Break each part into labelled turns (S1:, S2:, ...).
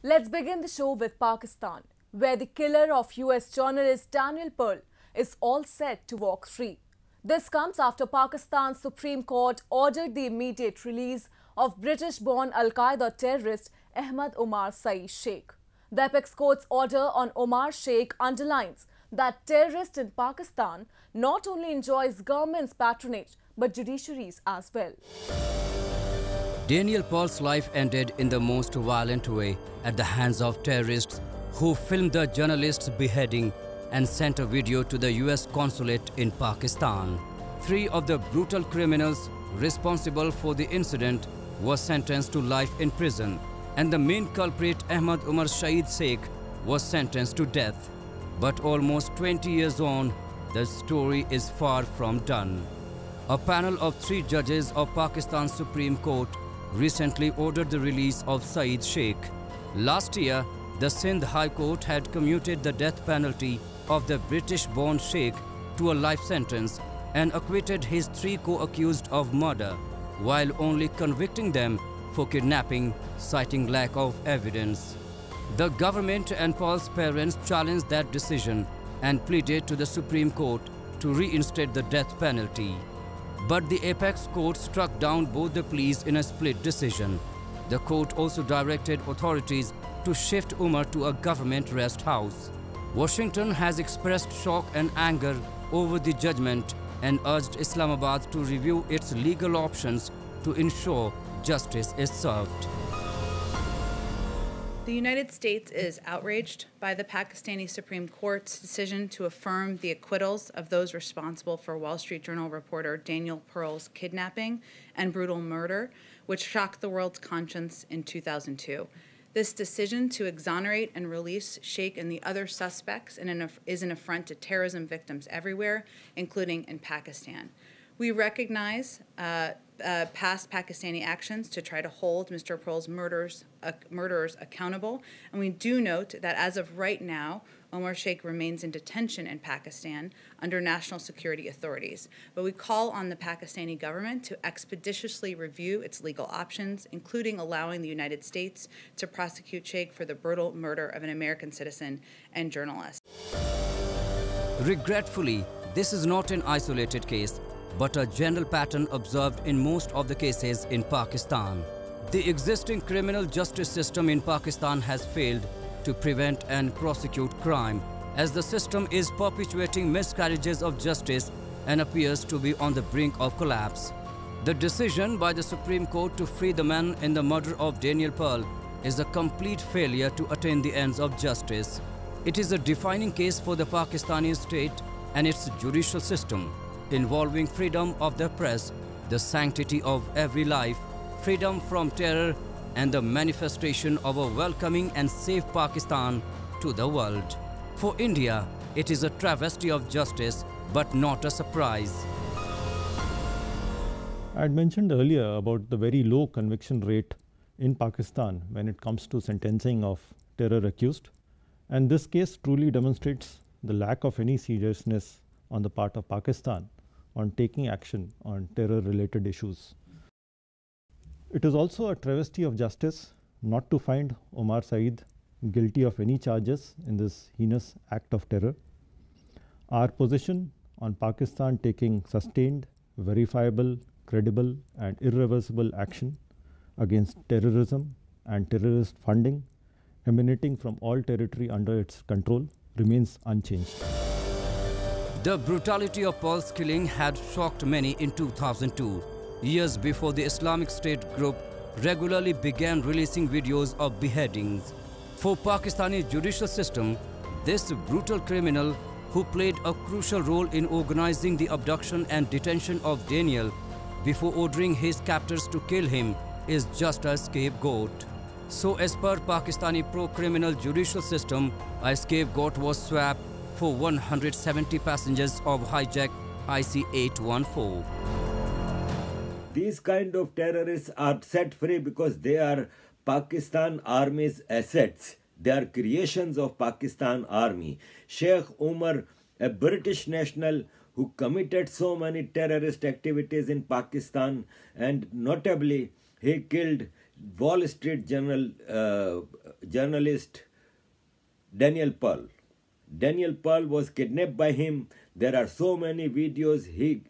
S1: Let's begin the show with Pakistan, where the killer of US journalist Daniel Pearl is all set to walk free. This comes after Pakistan's Supreme Court ordered the immediate release of British-born Al-Qaeda terrorist Ahmad Omar Saeed Sheikh. The apex court's order on Omar Sheikh underlines that terrorist in Pakistan not only enjoys government's patronage but judiciaries as well.
S2: Daniel Pearl's life ended in the most violent way at the hands of terrorists who filmed the journalist's beheading and sent a video to the US consulate in Pakistan. 3 of the brutal criminals responsible for the incident were sentenced to life in prison, and the main culprit Ahmad Omar Saeed Sheikh was sentenced to death. But almost 20 years on, the story is far from done. A panel of 3 judges of Pakistan's Supreme Court recently ordered the release of Saeed Sheikh. Last year, the Sindh High Court had commuted the death penalty of the British-born Sheikh to a life sentence and acquitted his 3 co-accused of murder, while only convicting them for kidnapping, citing lack of evidence. The government and Pearl's parents challenged that decision and pleaded to the Supreme Court to reinstate the death penalty. But the apex court struck down both the pleas in a split decision. The court also directed authorities to shift Umar to a government rest house. Washington has expressed shock and anger over the judgment and urged Islamabad to review its legal options to ensure justice is served.
S3: The United States is outraged by the Pakistani Supreme Court's decision to affirm the acquittals of those responsible for Wall Street Journal reporter Daniel Pearl's kidnapping and brutal murder, which shocked the world's conscience in 2002. This decision to exonerate and release Sheikh and the other suspects is an affront to terrorism victims everywhere, including in Pakistan. We recognize past Pakistani actions to try to hold Mr. Pearl's murderers accountable, and we do note that as of right now, Omar Sheikh remains in detention in Pakistan under national security authorities. But we call on the Pakistani government to expeditiously review its legal options, including allowing the United States to prosecute Sheikh for the brutal murder of an American citizen and journalist.
S2: Regretfully, this is not an isolated case, but a general pattern observed in most of the cases in Pakistan. The existing criminal justice system in Pakistan has failed to prevent and prosecute crime, as the system is perpetuating miscarriages of justice and appears to be on the brink of collapse. The decision by the Supreme Court to free the man in the murder of Daniel Pearl is a complete failure to attain the ends of justice. It is a defining case for the Pakistani state and its judicial system, involving freedom of the press, the sanctity of every life, freedom from terror, and the manifestation of a welcoming and safe Pakistan to the world. For India, it is a travesty of justice, but not a surprise.
S4: I had mentioned earlier about the very low conviction rate in Pakistan when it comes to sentencing of terror accused. And this case truly demonstrates the lack of any seriousness on the part of Pakistan on taking action on terror-related issues. It is also a travesty of justice not to find Omar Saeed guilty of any charges in this heinous act of terror. Our position on Pakistan taking sustained, verifiable, credible, and irreversible action against terrorism and terrorist funding emanating from all territory under its control remains unchanged.
S2: The brutality of Pearl's killing had shocked many in 2002, years before the Islamic State group regularly began releasing videos of beheadings. For Pakistani judicial system, this brutal criminal, who played a crucial role in organizing the abduction and detention of Daniel before ordering his captors to kill him, is just a scapegoat. So as per Pakistani pro-criminal judicial system, a scapegoat was swapped for 170 passengers of hijacked IC-814.
S5: These kind of terrorists are set free because they are Pakistan Army's assets. They are creations of Pakistan Army. Sheikh Umar, a British national who committed so many terrorist activities in Pakistan, and notably he killed Wall Street Journal journalist Daniel Pearl. Daniel Pearl was kidnapped by him. There are so many videos. He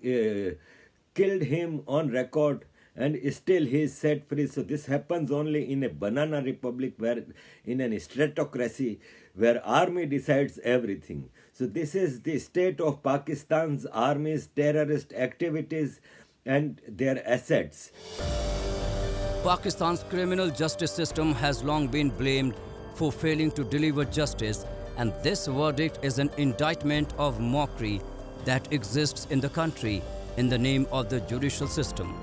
S5: killed him on record, and still he is set free. So this happens only in a banana republic, where in an stratocracy where army decides everything. So this is the state of Pakistan's army's terrorist activities and their assets.
S2: Pakistan's criminal justice system has long been blamed for failing to deliver justice, and this verdict is an indictment of mockery that exists in the country in the name of the judicial system.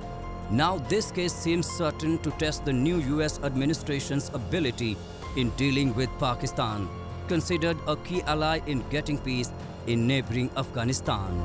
S2: Now this case seems certain to test the new US administration's ability in dealing with Pakistan, considered a key ally in getting peace in neighboring Afghanistan.